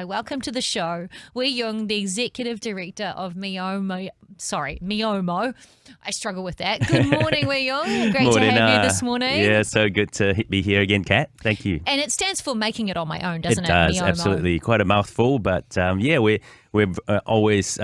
I welcome to the show Wee-Yeong, the Executive Director of Miomo. Miomo. I struggle with that. Good morning, Wee-Yeong. Great to have you this morning. Yeah, so good to be here again, Kat. Thank you. And it stands for Making It On My Own, doesn't it? It does, Miomo. absolutely. Quite a mouthful, but we're always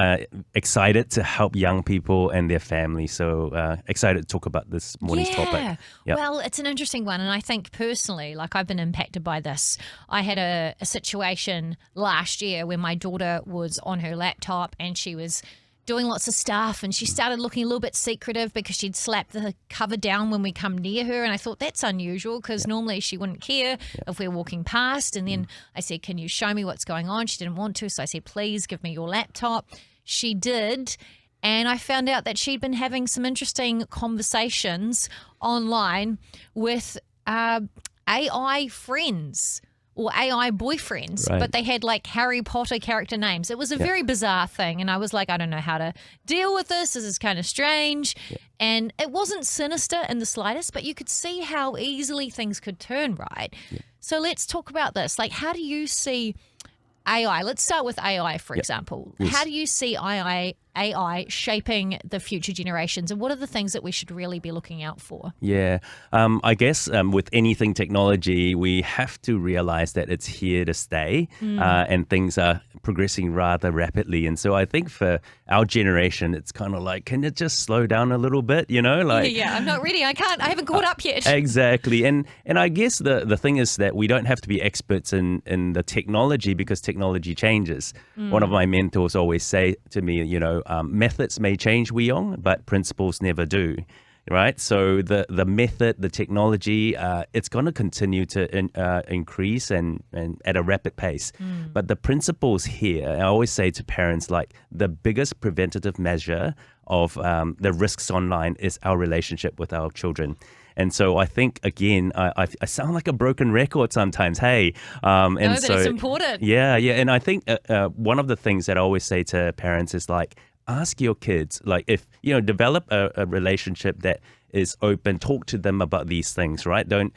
excited to help young people and their families. So excited to talk about this morning's topic. Yep. Well, it's an interesting one. And I think personally, like I've been impacted by this. I had a situation last year where my daughter was on her laptop and she was doing lots of stuff, and she started looking a little bit secretive because she'd slapped the cover down when we come near her, and I thought that's unusual because normally she wouldn't care if we're walking past. And then I said, can you show me what's going on? She didn't want to, so I said, please give me your laptop. She did, and I found out that she'd been having some interesting conversations online with AI friends or AI boyfriends, Right. but they had like Harry Potter character names. It was a very bizarre thing. And I was like, I don't know how to deal with this. This is kind of strange. And it wasn't sinister in the slightest, but you could see how easily things could turn, right? So let's talk about this. Like, how do you see AI? Let's start with AI, for example. Yes. How do you see AI shaping the future generations, and what are the things that we should really be looking out for? Yeah, I guess with anything technology, we have to realize that it's here to stay and things are progressing rather rapidly. And so I think for our generation, it's kind of like, can it just slow down a little bit, you know? Like, I'm not ready. I haven't caught up yet. Exactly. And I guess the thing is that we don't have to be experts in the technology because technology changes. One of my mentors always say to me, you know, methods may change, Wee-Yeong, but principles never do. Right. So the method, the technology, it's going to continue to increase and at a rapid pace. But the principles here, I always say to parents, like the biggest preventative measure of the risks online is our relationship with our children. And so I think, again, I sound like a broken record sometimes. Hey, but it's important. Yeah. And I think one of the things that I always say to parents is like, ask your kids, like if, you know, develop a relationship that is open, talk to them about these things, right? Don't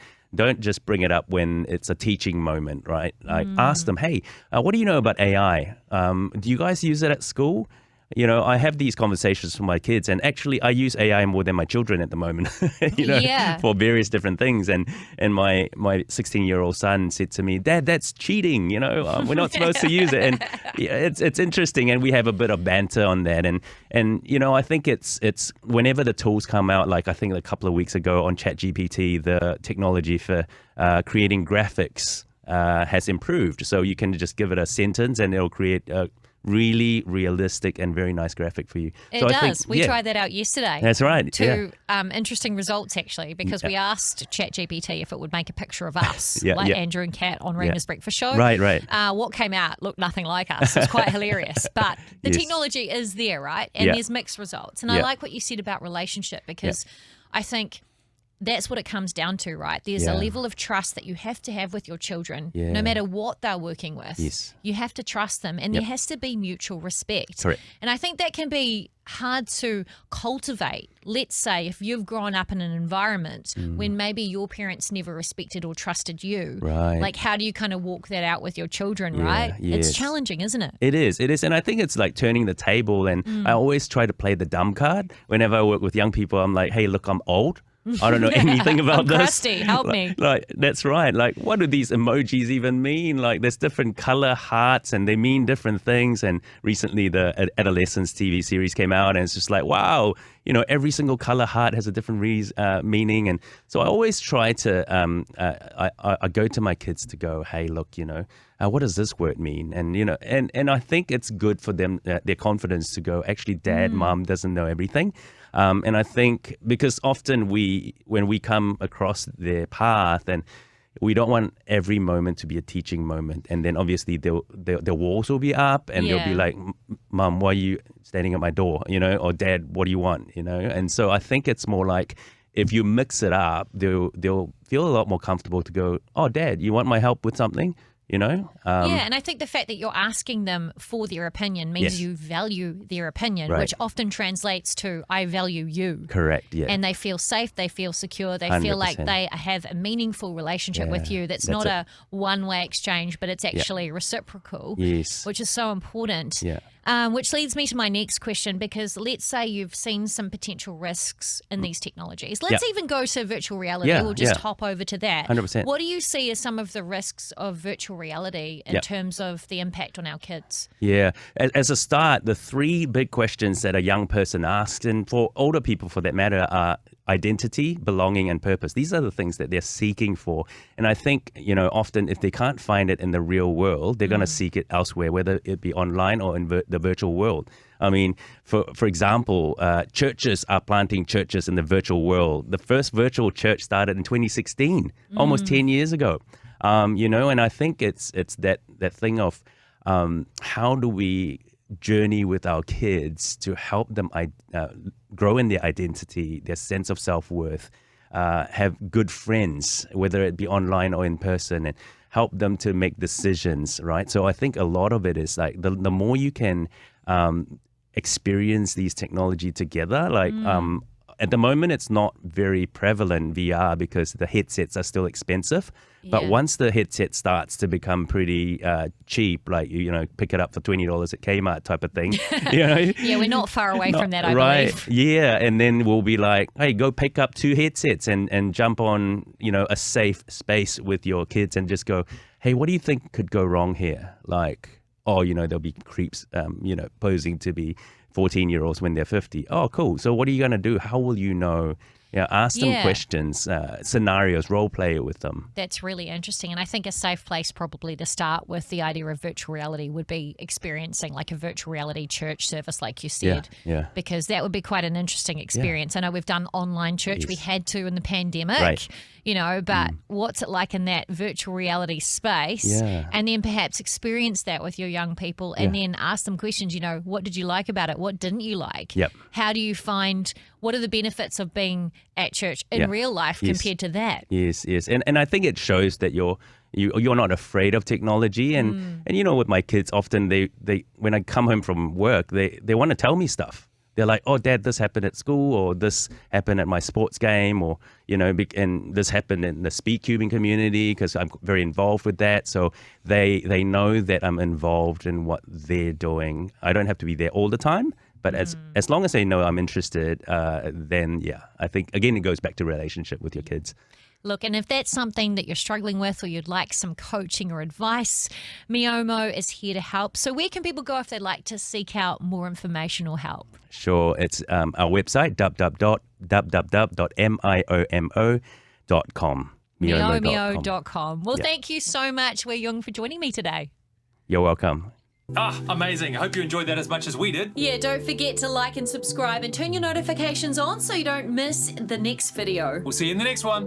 just bring it up when it's a teaching moment, right? Like ask them, hey, what do you know about AI? Do you guys use it at school? You know, I have these conversations with my kids, and actually I use AI more than my children at the moment, you know, for various different things. And my 16-year-old son said to me, Dad, that's cheating, you know, we're not supposed to use it. And it's interesting, and we have a bit of banter on that. And you know, I think it's whenever the tools come out, like I think a couple of weeks ago on ChatGPT, the technology for creating graphics has improved. So you can just give it a sentence and it'll create a really realistic and very nice graphic for you. It does. We tried that out yesterday. That's right. Two interesting results, actually, because we asked ChatGPT if it would make a picture of us, like Andrew and Kat on Rhema's Breakfast Show. Right. What came out looked nothing like us. It was quite hilarious. But the technology is there, right? And there's mixed results. And I like what you said about relationship, because I think that's what it comes down to, right? There's a level of trust that you have to have with your children, no matter what they're working with. Yes. You have to trust them, and there has to be mutual respect. Correct. And I think that can be hard to cultivate. Let's say if you've grown up in an environment when maybe your parents never respected or trusted you. Right. Like, how do you kind of walk that out with your children, right? Yes. It's challenging, isn't it? It is. And I think it's like turning the table. And I always try to play the dumb card. Whenever I work with young people, I'm like, hey, look, I'm old. I don't know anything about this. Crusty, help me. Like, that's right. Like, what do these emojis even mean? Like, there's different color hearts and they mean different things. And recently the Adolescence TV series came out, and it's just like, wow, you know, every single color heart has a different meaning. And so I always try to, I go to my kids to go, hey, look, you know, what does this word mean? And, you know, and I think it's good for them, their confidence to go, actually, Dad, Mom doesn't know everything. And I think because often when we come across their path, and we don't want every moment to be a teaching moment. And then obviously their walls will be up, and they'll be like, Mom, why are you standing at my door? You know, or Dad, what do you want? You know? And so I think it's more like, if you mix it up, they'll feel a lot more comfortable to go, oh, Dad, you want my help with something? Yeah, and I think the fact that you're asking them for their opinion means Yes. you value their opinion, Right. which often translates to I value you. Correct, yeah. And they feel safe, they feel secure, they feel like 100%. they have a meaningful relationship with Yeah, you. That's that's not it. a one-way exchange, but it's actually reciprocal, Yes. which is so important. Yeah. Which leads me to my next question, because let's say you've seen some potential risks in these technologies. Let's even go to virtual reality. Yeah, We'll just yeah. hop over to that. 100%. What do you see as some of the risks of virtual reality in Yep. terms of the impact on our kids? Yeah. As a start, the three big questions that a young person asks, and for older people for that matter, are identity, belonging, and purpose. These are the things that they're seeking for. And I think, often if they can't find it in the real world, they're going to seek it elsewhere, whether it be online or in the virtual world. I mean, for example, churches are planting churches in the virtual world. The first virtual church started in 2016, almost 10 years ago. And I think it's that thing of how do we journey with our kids to help them grow in their identity, their sense of self-worth, have good friends, whether it be online or in person, and help them to make decisions, right? So I think a lot of it is like the more you can experience these technology together, like at the moment it's not very prevalent VR because the headsets are still expensive. But Yeah. once the headset starts to become pretty cheap, like pick it up for $20 at Kmart type of thing, Yeah, we're not far away from that, I right? believe. Yeah, and then we'll be like, hey, go pick up 2 headsets and jump on a safe space with your kids and just go, hey, what do you think could go wrong here? Like, there'll be creeps, posing to be 14-year-olds when they're 50. Oh, cool. So what are you going to do? How will you know? Ask them Yeah. questions, scenarios, role play it with them. That's really interesting. And I think a safe place probably to start with the idea of virtual reality would be experiencing like a virtual reality church service, like you said. Yeah. Because that would be quite an interesting experience. I know we've done online church. We Yes. had to in the pandemic, Right. but what's it like in that virtual reality space? Yeah. And then perhaps experience that with your young people and then ask them questions, what did you like about it? What didn't you like? Yep. How do you find, what are the benefits of being at church in Yeah. real life Yes. compared to that? Yes, and I think it shows that you're not afraid of technology, and with my kids, often they when I come home from work, they want to tell me stuff. They're like, oh, Dad, this happened at school, or this happened at my sports game, or and this happened in the speed cubing community because I'm very involved with that. So they know that I'm involved in what they're doing. I don't have to be there all the time. But as long as they know I'm interested, then I think, again, it goes back to relationship with your kids. Look, and if that's something that you're struggling with or you'd like some coaching or advice, Miomo is here to help. So where can people go if they'd like to seek out more information or help? Sure. It's our website, www.miomo.com. Miomio.com. Well, thank you so much, Wee-Yeong, for joining me today. You're welcome. Amazing. I hope you enjoyed that as much as we did. Yeah, don't forget to like and subscribe and turn your notifications on so you don't miss the next video. We'll see you in the next one.